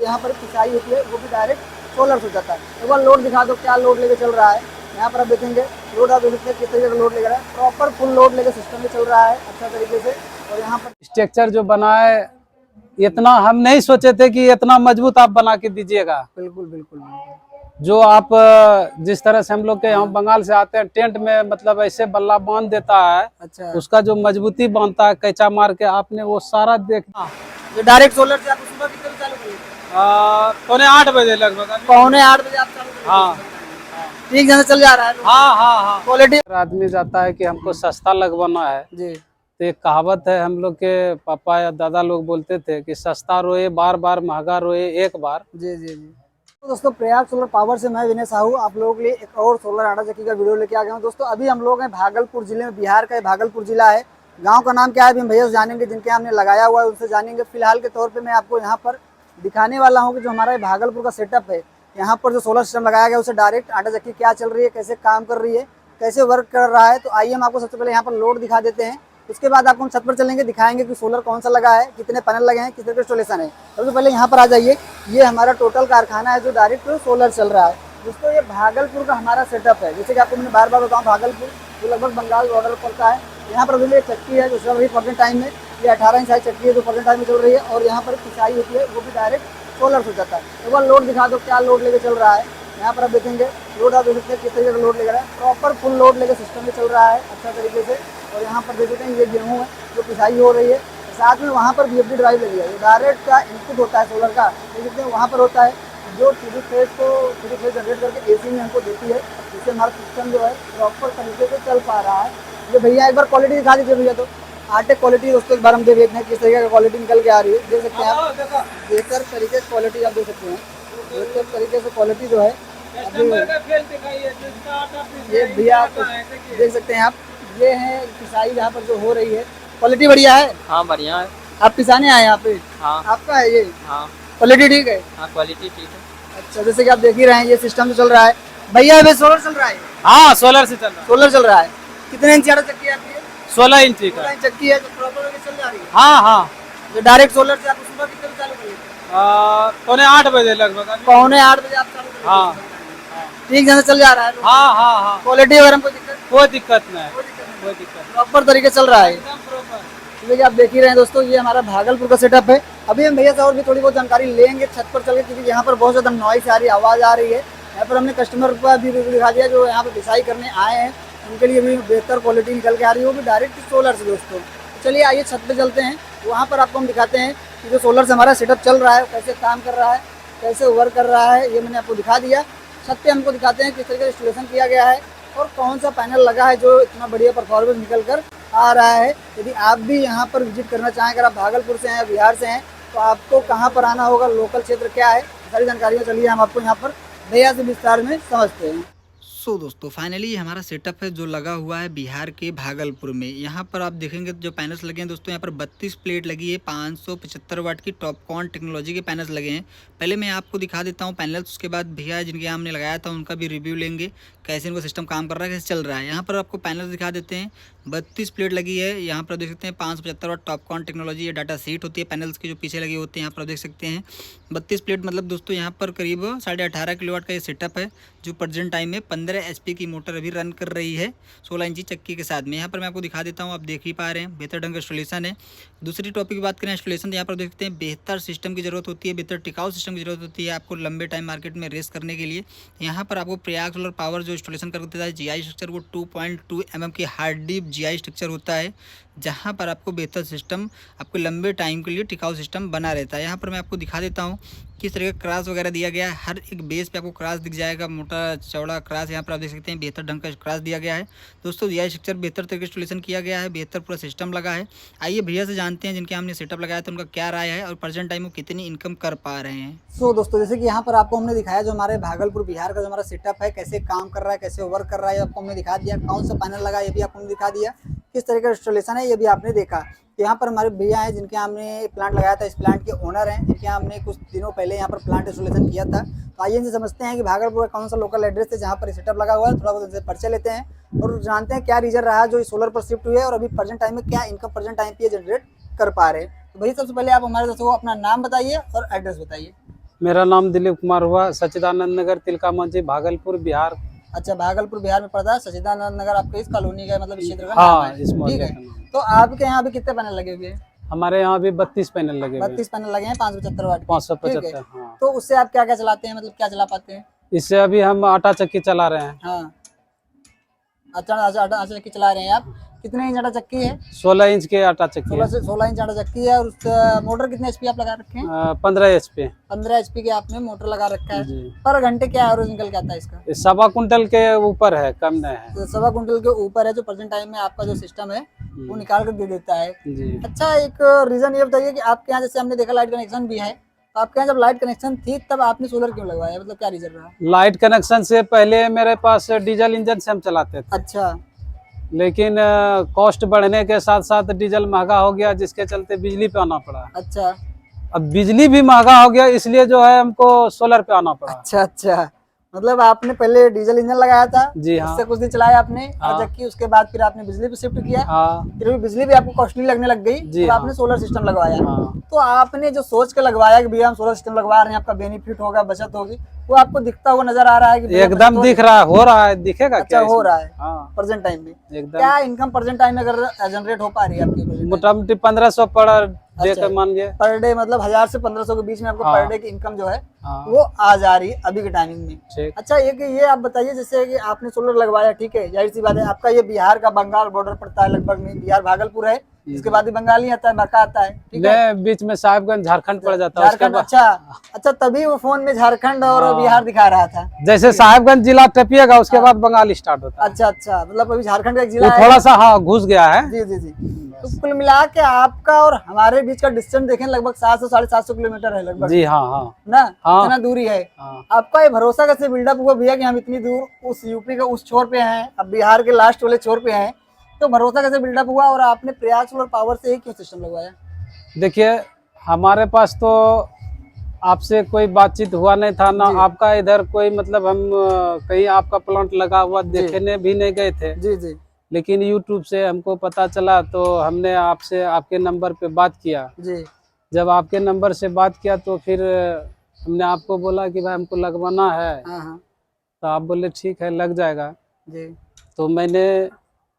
यहाँ पर पिसाई होती है वो भी डायरेक्ट सोलर से हो जाता है। एक बार लोड दिखा दो, क्या लोड लेके चल रहा है। यहाँ पर आप देखेंगे लोड, आप देख सकते हैं किस तरीके का लोड लेकर रहा है, प्रॉपर फुल लोड लेकर सिस्टम में चल रहा है अच्छा तरीके से। और यहाँ पर स्ट्रक्चर जो बना है इतना हम नहीं सोचे थे कि इतना मजबूत आप बना के दीजिएगा। बिल्कुल बिल्कुल जो आप जिस तरह से हम लोग के यहाँ बंगाल से आते हैं टेंट में मतलब ऐसे बल्ला बांध देता है, अच्छा, उसका जो मजबूती बांधता है कैचा मार के, आपने वो सारा देख। ये डायरेक्ट सोलर से आप सुबह कितने बजे चालू करिए? 8:45 लगभग। 7:45 आप चालू करिए? हाँ ठीक जैसे चल जा रहा है। हाँ हाँ हाँ। क्वालिटी आदमी जाता है कि हमको सस्ता लगवाना है, जी तो एक कहावत है हम लोग के पापा या दादा लोग बोलते थे कि सस्ता रोए बार बार, महंगा रोए एक बार। जी जी जी। तो दोस्तों प्रयाग सोलर पावर से मैं विनय साहू आप लोगों के लिए एक और सोलर आटा चक्की का वीडियो लेके आ गया हूँ। दोस्तों अभी हम लोग हैं भागलपुर जिले में, बिहार का भागलपुर जिला है। गांव का नाम क्या है अभी हम भैया से जानेंगे, जिनके हमने लगाया हुआ है उनसे जानेंगे। फिलहाल के तौर पे मैं आपको यहाँ पर दिखाने वाला हूँ कि जो हमारा भागलपुर का सेटअप है, यहाँ पर जो सोलर सिस्टम लगाया गया है उसे डायरेक्ट आटा चक्की क्या चल रही है, कैसे काम कर रही है, कैसे वर्क कर रहा है। तो आइए हम आपको सबसे पहले यहाँ पर लोड दिखा देते हैं, उसके बाद आपको हम छत पर चलेंगे, दिखाएंगे कि सोलर कौन सा लगा है, कितने पैनल लगे हैं, कितने का इंस्टॉलेशन है। सबसे पहले यहाँ पर आ जाइए, ये हमारा टोटल कारखाना है जो डायरेक्ट सोलर चल रहा है। दोस्तों ये भागलपुर का हमारा सेटअप है, जैसे कि आपको मैंने बार बार बताऊँ, भागलपुर जो लगभग बंगाल बॉर्डर पर का है। यहाँ पर अभी चक्की है जो चल रही है प्रेजेंट टाइम में, ये 18 इंच चक्की है जो प्रेजेंट टाइम में चल रही है। और यहाँ पर पिसाई होती है वो भी डायरेक्ट सोलर से हो जाता है। एक बार लोड दिखा दो, क्या लोड लेके चल रहा है। यहाँ पर आप देखेंगे लोड, आप देख सकते हैं किस तरीके का लोड लेकर है, प्रॉपर फुल लोड लेकर सिस्टम में चल रहा है अच्छा तरीके से। और यहाँ पर देख सकते हैं ये गेहूँ है जो पिसाई हो रही है, साथ में वहाँ पर BFD ड्राइव लगी है। ये डायरेक्ट का इनपुट होता है सोलर का, देख सकते हैं वहाँ पर होता है, जो 3 फेज जनरेट करके AC में हमको देती है, जिससे हमारा सिस्टम जो है प्रॉपर तरीके से चल पा रहा है। ये भैया एक बार क्वालिटी दिखा दीजिए भैया। तो आटे क्वालिटी दोस्तों एक बार हम देखते हैं किस तरीके का क्वालिटी निकल के आ रही है। देख सकते हैं आप, बेहतर तरीके से क्वालिटी आप देख सकते हैं, बेहतर तरीके से क्वालिटी जो है ये भैया आप देख सकते हैं आप, ये है पिसाई यहाँ पर जो हो रही है। क्वालिटी बढ़िया है? हाँ बढ़िया है। आप पिसाने आए यहाँ पे? हाँ आपका है ये? हाँ क्वालिटी ठीक है? हाँ क्वालिटी ठीक है। अच्छा, जैसे कि आप देख ही रहे हैं ये सिस्टम जो चल रहा है भैया, अभी सोलर चल रहा है? हाँ सोलर से चल रहा है। सोलर चल रहा है। कितने इंच आटा चक्की है आपकी? 16 इंच का। 16 इंच चक्की है जो प्रॉपर चल जा रही है। हाँ हाँ। जो डायरेक्ट सोलर से आप सुबह कितने बजे चालू करिए? 8:45 लगभग। 7:45 आप चालू करिए? हाँ ठीक जैसे चल जा रहा है। हाँ हाँ हाँ। क्वालिटी वगैरह में कोई दिक्कत? कोई दिक्कत नहीं, कोई दिक्कत नहीं, कोई दिक्कत प्रॉपर तरीके से चल रहा है। एकदम प्रॉपर। जैसे कि आप देख ही रहे हैं दोस्तों, ये हमारा भागलपुर का सेटअप है। अभी हम भैया से और भी थोड़ी बहुत जानकारी लेंगे छत पर चल के, क्योंकि यहाँ पर बहुत ज़्यादा नॉइस आ रही है, आवाज़ आ रही है। यहाँ पर हमने कस्टमर को भी दिखा दिया जो यहाँ पर पिसाई करने आए हैं, उनके लिए भी बेहतर क्वालिटी निकल के आ रही है, वो भी डायरेक्ट सोलर से दोस्तों। चलिए आइए छत पे चलते हैं, वहाँ पर आपको हम दिखाते हैं कि जो सोलर से हमारा सेटअप चल रहा है कैसे काम कर रहा है, कैसे वर्क कर रहा है। ये मैंने आपको दिखा दिया। छत पे हमको दिखाते हैं किस तरीके से इंस्टॉलेशन किया गया है और कौन सा पैनल लगा है जो इतना बढ़िया परफॉर्मेंस निकल कर आ रहा है। यदि आप भी यहाँ पर विजिट करना चाहें, अगर आप भागलपुर से हैं या बिहार से हैं, तो आपको कहाँ पर आना होगा, लोकल क्षेत्र क्या है, सारी जानकारियाँ चलिए हम आपको यहाँ पर भैया से विस्तार में समझते हैं। सो दोस्तों फाइनली ये हमारा सेटअप है जो लगा हुआ है बिहार के भागलपुर में। यहाँ पर आप देखेंगे जो पैनल्स लगे हैं दोस्तों, यहाँ पर 32 प्लेट लगी है, 575 वाट की टॉपकॉन टेक्नोलॉजी के पैनल्स लगे हैं। पहले मैं आपको दिखा देता हूँ पैनल्स, उसके बाद भैया जिनके हमने लगाया था उनका भी रिव्यू लेंगे, कैसे इनको सिस्टम काम कर रहा है, कैसे चल रहा है। यहाँ पर आपको पैनल्स दिखा देते हैं, 32 प्लेट लगी है। यहाँ पर देख सकते हैं 575 वाट टॉपकॉन टेक्नोलॉजी, ये डाटा सीट होती है पैनल्स की जो पीछे लगे होते हैं। यहाँ पर देख सकते हैं 32 प्लेट, मतलब दोस्तों यहाँ पर करीब 18.5 किलोवाट का ये सेटअप है, जो प्रेजेंट टाइम में 15 HP की मोटर अभी रन कर रही है 16 इंची चक्की के साथ में। यहाँ पर मैं आपको दिखा देता हूँ, आप देख ही पा रहे हैं बेहतर ढंग का इंस्टॉलेशन है। दूसरी टॉपिक की बात करें इंस्टॉलेशन, यहाँ पर देखते हैं बेहतर सिस्टम की जरूरत होती है, बेहतर टिकाऊ सिस्टम की जरूरत होती है आपको लंबे टाइम मार्केट में रेस करने के लिए। यहाँ पर आपको प्रयाग सोलर पावर जो इंस्टॉलेशन कर देता है GI स्ट्रक्चर, वो 2.2 mm की हार्ड डीप GI स्ट्रक्चर होता है, जहाँ पर आपको बेहतर सिस्टम, आपको लंबे टाइम के लिए टिकाऊ सिस्टम बना रहता है। यहाँ पर मैं आपको दिखा देता हूँ किस तरह का क्रास वगैरह दिया गया है, हर एक बेस पे आपको क्रास दिख जाएगा, मोटा चौड़ा क्रास यहाँ पर आप देख सकते हैं, बेहतर ढंग का क्रास दिया गया है दोस्तों। GI स्ट्रक्चर बेहतर तरीके से इंस्टॉलेशन किया गया है, बेहतर पूरा सिस्टम लगा है। आइए भैया से जानते हैं जिनके हमने सेटअप लगाया था उनका क्या राय है और प्रेजेंट टाइम में कितनी इनकम कर पा रहे हैं। सो दोस्तों जैसे कि यहाँ पर आपको हमने दिखाया जो हमारे भागलपुर बिहार का जो हमारा सेटअप है कैसे काम कर रहा है, कैसे वर्क कर रहा है, आपको हमने दिखा दिया। कौन सा पैनल लगा ये भी आपको दिखा दिया, किस तरह का इंस्टॉलेशन है ये भी आपने देखा। यहाँ पर हमारे भैया हैं जिनके हमने प्लांट लगाया था, इस प्लांट के ओनर हैं, जिनके हमने कुछ दिनों पहले यहाँ पर प्लांट इंस्टॉलेशन किया था। तो आइए इनसे समझते हैं कि भागलपुर का कौन सा लोकल एड्रेस है जहाँ पर सेटअप लगा हुआ है, थोड़ा बहुत इनसे परिचय लेते हैं और जानते हैं क्या रीजन रहा है जो सोलर पर शिफ्ट हुए और अभी प्रेजेंट टाइम में क्या इनकम प्रेजेंट टाइम पे जनरेट कर पा रहे हैं। तो भैया सबसे पहले आप हमारे दोस्तों को अपना नाम बताइए और एड्रेस बताइए। मेरा नाम दिलीप कुमार हुआ, सच्चिदानंद नगर, तिलका मंजी, भागलपुर, बिहार। अच्छा, भागलपुर बिहार में पड़ता है। सच्चिदानंद नगर आपके इस कॉलोनी का मतलब इस क्षेत्र का नाम हाँ, है। इस ठीक मोहल्ले है, का नाम। तो आपके यहाँ अभी कितने पैनल लगे हुए हैं? हमारे यहाँ भी 32 पैनल लगे हुए, 32 पैनल लगे हैं 575 वाट के। 575। ठीक है। हाँ, तो उससे आप क्या क्या चलाते हैं, मतलब क्या चला पाते हैं? इससे अभी हम आटा चक्की चला रहे हैं। हाँ, अच्छा अच्छा, आटा चक्की चला रहे हैं आप। कितने इंच आटा चक्की है? 16 इंच के आटा चक्की 16 से 16 इंच आटा चक्की है। और उस मोटर कितने एचपी आप लगा रखे हैं? 15 HP 15 एचपी के आपने मोटर लगा रखा है। जी। पर घंटे क्या एवरेज निकल के आता है इसका? ये 1.25 कुंटल के ऊपर है, कम नहीं है। तो 1.25 कुंटल के ऊपर है जो प्रेजेंट टाइम में आपका जो सिस्टम है वो निकाल कर दे देता है। जी। अच्छा, एक रीजन ये बताइए कि आपके यहाँ जैसे हमने देखा लाइट कनेक्शन भी है, तो आपके यहाँ जब लाइट कनेक्शन थी तब आपने सोलर क्यों लगवाया, मतलब क्या रीजन रहा? लाइट कनेक्शन से पहले मेरे पास डीजल इंजन से हम चलाते थे, अच्छा लेकिन कॉस्ट बढ़ने के साथ साथ डीजल महंगा हो गया, जिसके चलते बिजली पे आना पड़ा। अच्छा अब बिजली भी महंगा हो गया, इसलिए जो है हमको सोलर पे आना पड़ा। अच्छा अच्छा, मतलब आपने पहले डीजल इंजन लगाया था, जी हाँ। उससे कुछ दिन चलाया आपने, हाँ। और जबकि उसके बाद फिर आपने बिजली पे शिफ्ट किया। हाँ फिर भी बिजली भी आपको कॉस्टली लगने लग गई, जी तो हाँ। आपने सोलर सिस्टम लगवाया। हाँ। तो आपने जो सोच के लगवाया कि भैया हम सोलर सिस्टम लगवा रहे हैं, आपका बेनिफिट होगा, बचत होगी, वो आपको दिखता हुआ नजर आ रहा है कि भैया बचत एकदम दिख रहा है, हो रहा है, दिखेगा अच्छा क्या हो इसमें? रहा है हाँ प्रेजेंट टाइम में? एकदम क्या इनकम प्रेजेंट टाइम में अगर जनरेट हो पा रही है आपकी? मोटा मोटी 1500 पर डे अच्छा। का मान गए। पर डे मतलब 1000 से 1500 के बीच में आपको हाँ। पर डे की इनकम जो है हाँ वो आ जा रही है अभी के टाइमिंग में। ठीक। अच्छा, ये आप बताइए, जैसे कि आपने सोलर लगवाया, ठीक है, जाहिर सी बात है आपका ये बिहार का बंगाल बॉर्डर पड़ता है लगभग में, बिहार भागलपुर है, इसके बाद ही बंगाल ही आता है, बांका आता है। ठीक है, नहीं, बीच में साहिबगंज झारखंड पड़ जाता है, उसके झारखंड। बाद अच्छा अच्छा, तभी वो फोन में झारखंड और हाँ। बिहार दिखा रहा था। जैसे साहिबगंज जिला टपिएगा, उसके बाद बंगाल स्टार्ट होता है। अच्छा अच्छा, मतलब अभी झारखंड का एक वो जिला है। थोड़ा सा हाँ घुस गया है। जी जी जी। तो कुल मिला के आपका और हमारे बीच का डिस्टेंस देखें लगभग 700 750 किलोमीटर है लगभग जी हाँ हाँ ना, हाँ। इतना दूरी है। हाँ। आपका ये भरोसा कैसे बिल्डअप हुआ भैया कि हम इतनी दूर उस यूपी का उस छोर पे हैं, अब बिहार के लास्ट वाले छोर पे हैं, तो भरोसा कैसे बिल्डअप हुआ और आपने प्रयाग सोलर पावर से ही क्यों सिस्टम लगवाया? देखिए, हमारे पास तो आपसे कोई बातचीत हुआ नहीं था ना, जी। आपका इधर कोई मतलब हम कहीं आपका प्लांट लगा हुआ देखने भी नहीं गए थे, जी जी लेकिन यूट्यूब से हमको पता चला तो हमने आपसे आपके नंबर पे बात किया। जी। जब आपके नंबर से बात किया तो फिर हमने आपको बोला कि भाई हमको लगवाना है, हाँ हाँ तो आप बोले ठीक है लग जाएगा। जी। तो मैंने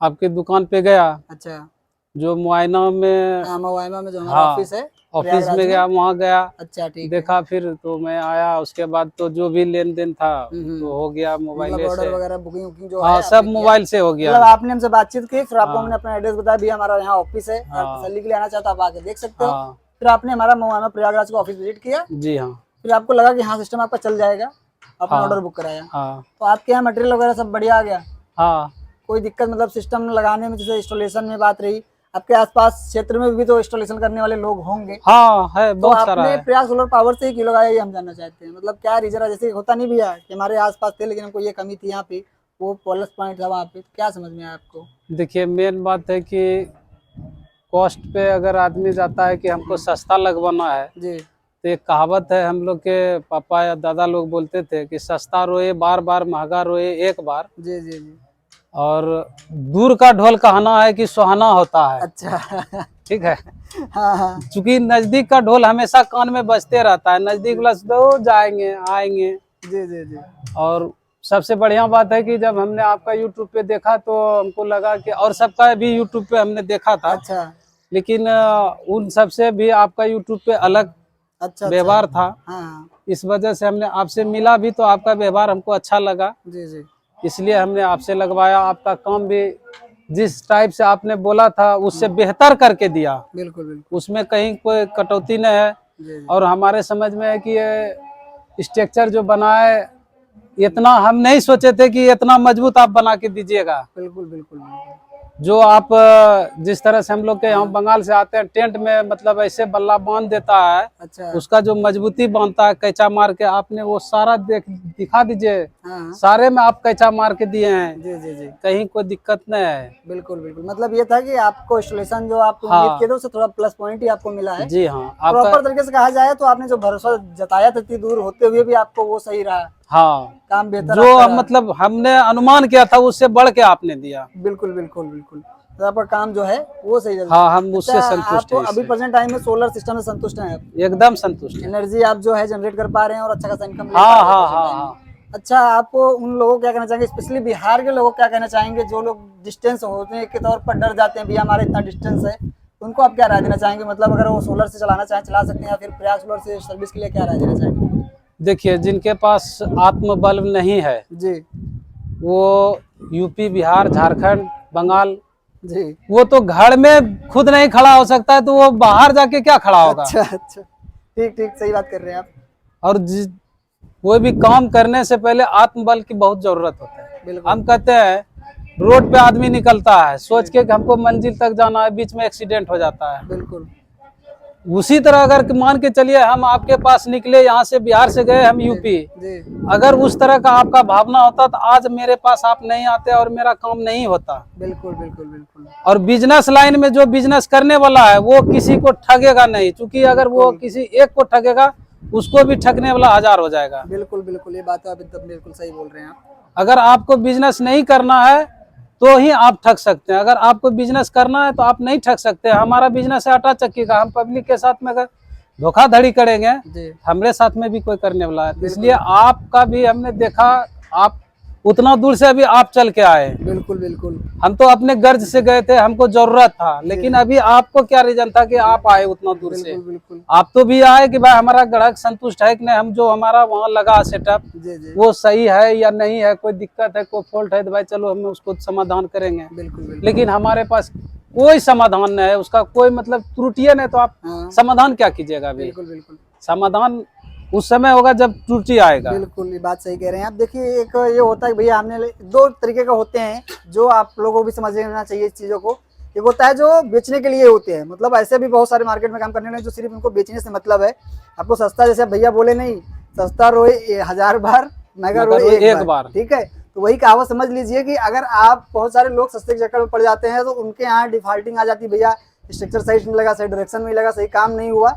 आपके दुकान पे गया, अच्छा, जो मुआयना में हाँ मवाइमा में जो हमारा हाँ, ऑफिस है ऑफिस प्रयागराज में गया, वहाँ गया, अच्छा ठीक है। देखा, फिर तो मैं आया, उसके बाद तो जो भी लेन देन था हम्म। तो हो गया मतलब मोबाइल ऑर्डर से। वगैरह बुकिंग वुकिंग जो हाँ, है सब आपने किया। मोबाइल से हो गया। मतलब आपने हमसे बातचीत की, फिर आपको हाँ। हमने अपना एड्रेस बताया, भैया हमारा यहाँ ऑफिस है, हाँ। अगर तसल्ली के लिए आना चाहता आप आके देख सकते हो। हाँ फिर आपने हमारा मवाना प्रयागराज का ऑफिस विजिट किया, जी हाँ। फिर आपको लगा कि हाँ सिस्टम आपका चल जाएगा, आपने हाँ। ऑर्डर बुक कराया। हाँ तो आपके यहाँ मटेरियल वगैरह सब बढ़िया आ गया? हाँ कोई दिक्कत मतलब सिस्टम लगाने में, जैसे इंस्टॉलेशन में बात रही, आपके आसपास क्षेत्र में भी तो इंस्टॉलेशन करने वाले लोग होंगे, हाँ है, तो बहुत सारा आपने है। प्रयाग सोलर पावर से ही क्यों लगाया, ये हम जानना चाहते हैं। मतलब क्या रीजन है, जैसे होता नहीं भैया कि हमारे आसपास थे लेकिन हमको ये कमी थी यहाँ पे, वो प्लस पॉइंट था वहाँ पे, तो क्या समझ में आया आपको? देखिए, मेन बात है कि कॉस्ट पे अगर आदमी जाता है कि हमको सस्ता लगवाना है, जी तो एक कहावत है, हम लोग के पापा या दादा लोग बोलते थे कि सस्ता रोए बार बार, महंगा रोए एक बार। जी जी जी। और दूर का ढोल कहना है कि सुहाना होता है। अच्छा ठीक है, हाँ हाँ क्योंकि नजदीक का ढोल हमेशा कान में बजते रहता है, नजदीक वाला तो जाएंगे आएंगे। जी जी जी। और सबसे बढ़िया बात है कि जब हमने आपका यूट्यूब पे देखा तो हमको लगा कि, और सबका भी यूट्यूब पे हमने देखा था, अच्छा लेकिन उन सबसे भी आपका यूट्यूब पे अलग अच्छा व्यवहार था। हाँ हाँ इस वजह से हमने आपसे मिला भी, तो आपका व्यवहार हमको अच्छा लगा, जी जी इसलिए हमने आपसे लगवाया। आपका काम भी जिस टाइप से आपने बोला था उससे बेहतर करके दिया, बिल्कुल बिल्कुल। उसमें कहीं कोई कटौती नहीं है। जी जी और हमारे समझ में है कि ये स्ट्रक्चर जो बना है, इतना हम नहीं सोचे थे कि इतना मजबूत आप बना के दीजिएगा। बिल्कुल बिल्कुल बिल्कुल। जो आप जिस तरह से हम लोग के यहाँ बंगाल से आते हैं, टेंट में मतलब ऐसे बल्ला बांध देता है, अच्छा उसका जो मजबूती बांधता है कैचा मार के, आपने वो सारा दिखा दीजिए, हाँ हाँ सारे में आप कैचा मार के दिए हैं, जी जी जी। कहीं कोई दिक्कत नहीं है। बिल्कुल बिल्कुल, मतलब ये था कि आपको इंस्टॉलेशन जो आप हाँ। उम्मीद किए थे उससे थोड़ा प्लस पॉइंट ही आपको मिला है। जी हाँ, प्रॉपर आपका तरीके से कहा जाए तो आपने जो भरोसा जताया था इतनी दूर होते हुए भी आपको वो सही रहा, हाँ, काम बेहतर जो आपका रहा। मतलब हमने अनुमान किया था उससे बढ़ के आपने दिया। बिल्कुल बिल्कुल बिल्कुल। तो आपका काम जो है वो सही चल रहा हाँ, हम उससे है। संतुष्ट आप हैं अभी इससे। प्रेजेंट टाइम में सोलर सिस्टम से संतुष्ट हैं आप? एकदम संतुष्ट है। एनर्जी आप जो है जनरेट कर पा रहे हैं और अच्छा खासा इनकम ले पा हाँ रहे हैं हाँ present हाँ time में। हाँ। अच्छा, आप उन लोगों को क्या कहना चाहेंगे, स्पेशली बिहार के लोगों को क्या कहना चाहेंगे जो लोग डिस्टेंस होने के तौर पर डर जाते हैं, भैया हमारा इतना डिस्टेंस है, उनको आप क्या राय देना चाहेंगे? मतलब अगर वो सोलर से चलाना चाहें चला सकते हैं, या फिर प्रयाग सोलर से सर्विस के लिए क्या राय देना चाहेंगे? देखिए, जिनके पास आत्मबल नहीं है जी वो यूपी, बिहार, झारखंड, बंगाल, जी। वो तो घर में खुद नहीं खड़ा हो सकता है तो वो बाहर जाके क्या खड़ा होगा। अच्छा अच्छा, ठीक ठीक, सही बात कर रहे हैं आप। और कोई भी काम करने से पहले आत्मबल की बहुत जरूरत होता है। बिल्कुल हम कहते हैं रोड पे आदमी निकलता है सोच के कि हमको मंजिल तक जाना है, बीच में एक्सीडेंट हो जाता है। बिल्कुल। उसी तरह अगर मान के चलिए हम आपके पास निकले, यहाँ से बिहार से गए हम यूपी, जी अगर उस तरह का आपका भावना होता तो आज मेरे पास आप नहीं आते और मेरा काम नहीं होता। बिल्कुल बिल्कुल बिल्कुल। और बिजनेस लाइन में जो बिजनेस करने वाला है वो किसी को ठगेगा नहीं, क्योंकि अगर वो किसी एक को ठगेगा उसको भी ठगने वाला 1000 हो जाएगा। बिल्कुल बिल्कुल, ये बात तो आप एकदम बिल्कुल सही बोल रहे हैं आप। अगर आपको बिजनेस नहीं करना है तो ही आप ठग सकते हैं, अगर आपको बिजनेस करना है तो आप नहीं ठग सकते। हमारा बिजनेस है आटा चक्की का, हम पब्लिक के साथ में अगर धोखाधड़ी करेंगे जी हमारे साथ में भी कोई करने वाला है। इसलिए आपका भी हमने देखा, आप उतना दूर से अभी आप चल के आए, बिल्कुल बिल्कुल। हम तो अपने गर्ज से गए थे, हमको जरूरत था, लेकिन अभी आपको क्या रीजन था कि आप आए उतना दूर से? बिल्कुल बिल्कुल। आप तो भी आए कि भाई हमारा ग्राहक संतुष्ट है कि नहीं, हम जो हमारा वहाँ लगा सेटअप जी जी। वो सही है या नहीं है, कोई दिक्कत है, कोई फॉल्ट है तो भाई चलो हम उसको समाधान करेंगे। बिल्कुल बिल्कुल। लेकिन हमारे पास कोई समाधान नहीं है, उसका कोई मतलब त्रुटियां नहीं, तो आप हाँ समाधान क्या कीजिएगा? अभी बिल्कुल बिल्कुल। समाधान उस समय होगा जब त्रुटि आएगा। बिल्कुल, ये बात सही कह रहे हैं आप। देखिए, एक ये होता है कि भैया हमने दो तरीके का होते हैं जो आप लोगों को भी समझ लेना चाहिए इस चीज़ों को। एक होता है जो बेचने के लिए होते हैं, मतलब ऐसे भी बहुत सारे मार्केट में काम करने वाले जो सिर्फ उनको बेचने से मतलब है। आपको सस्ता, जैसे भैया बोले नहीं, सस्ता रोए 1000 बार, महंगा रोए एक बार। ठीक है, तो वही कहावत समझ लीजिए कि अगर आप, बहुत सारे लोग सस्ते के चक्कर में पड़ जाते हैं तो उनके यहाँ डिफॉल्टिंग आ जाती है, भैया स्ट्रक्चर सही नहीं लगा, सही डायरेक्शन में लगा, सही काम नहीं हुआ।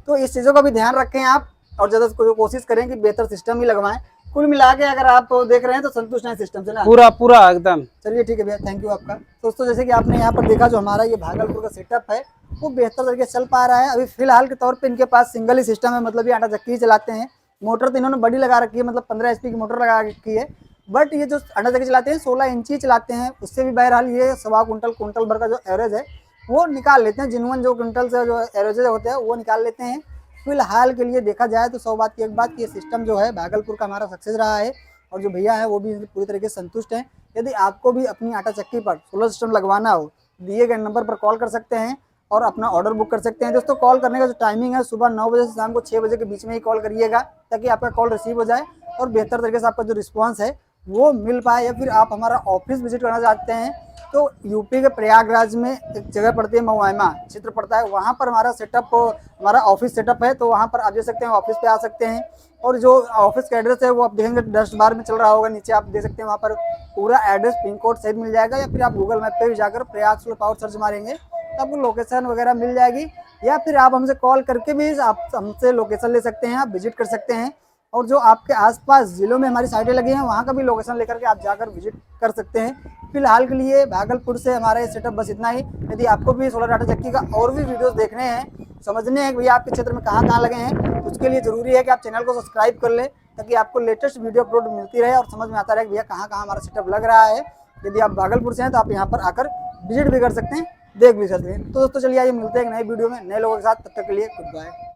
तो इस चीज़ों का भी ध्यान रखें आप, और ज़्यादा कोशिश करें कि बेहतर सिस्टम ही लगवाएं। कुल मिला के अगर आप देख रहे हैं तो संतुष्ट हैं सिस्टम से ना? पूरा पूरा एकदम। चलिए ठीक है भैया, थैंक यू आपका। दोस्तों, जैसे कि आपने यहाँ पर देखा, जो हमारा ये भागलपुर का सेटअप है वो बेहतर तरीके से चल पा रहा है। अभी फिलहाल के तौर पे इनके पास सिंगल ही सिस्टम है, मतलब ये आटा चक्की चलाते हैं। मोटर तो इन्होंने बड़ी लगा रखी है, मतलब 15 HP की मोटर लगा रखी है, बट ये जो आटा चक्की चलाते हैं 16 इंची चलाते हैं। उससे भी बहरहाल ये 1.25 कुंटल भर का जो एवरेज है वो निकाल लेते हैं। जिनवन जो क्विंटल से जो एवरेज होते हैं वो निकाल लेते हैं। फिलहाल के लिए देखा जाए तो 100 बात की एक बात कि ये सिस्टम जो है भागलपुर का हमारा सक्सेस रहा है, और जो भैया है वो भी पूरी तरीके से संतुष्ट हैं। यदि आपको भी अपनी आटा चक्की पर सोलर सिस्टम लगवाना हो, दिए गए नंबर पर कॉल कर सकते हैं और अपना ऑर्डर बुक कर सकते हैं। दोस्तों, कॉल करने का जो टाइमिंग है सुबह 9 बजे से शाम को 6 बजे के बीच में ही कॉल करिएगा, ताकि आपका कॉल रिसीव हो जाए और बेहतर तरीके से आपका जो रिस्पॉन्स है वो मिल पाए। या फिर आप हमारा ऑफिस विजिट करना चाहते हैं तो यूपी के प्रयागराज में एक जगह पड़ती है, मवाइमा क्षेत्र पड़ता है, वहाँ पर हमारा सेटअप, हमारा ऑफिस सेटअप है। तो वहाँ पर आप देख सकते हैं, ऑफिस पे आ सकते हैं। और जो ऑफिस का एड्रेस है वो आप देखेंगे डस्ट बार में चल रहा होगा, नीचे आप देख सकते हैं, वहाँ पर पूरा एड्रेस पिन कोड सहित मिल जाएगा। या फिर आप गूगल मैप पे भी जाकर प्रयाग सोलर पावर सर्च मारेंगे तो आपको लोकेशन वगैरह मिल जाएगी। या फिर आप हमसे कॉल करके भी आप हमसे लोकेशन ले सकते हैं, आप विजिट कर सकते हैं। और जो आपके आसपास जिलों में हमारी साइटें लगी हैं वहाँ का भी लोकेशन लेकर के आप जाकर विजिट कर सकते हैं। फिलहाल के लिए भागलपुर से हमारा ये सेटअप बस इतना ही। यदि आपको भी सोलर आटा चक्की का और भी वीडियोस देखने हैं, समझने हैं कि भैया आपके क्षेत्र में कहाँ लगे हैं, उसके लिए ज़रूरी है कि आप चैनल को सब्सक्राइब कर लें, ताकि आपको लेटेस्ट वीडियो अपलोड मिलती रहे और समझ में आता रहे कि भैया कहाँ हमारा सेटअप लग रहा है। यदि आप भागलपुर से हैं तो आप यहाँ पर आकर विजिट भी कर सकते हैं, देख भी सकते हैं। तो दोस्तों, चलिए आइए मिलते हैं एक नए वीडियो में नए लोगों के साथ। तब तक के लिए गुड बाय।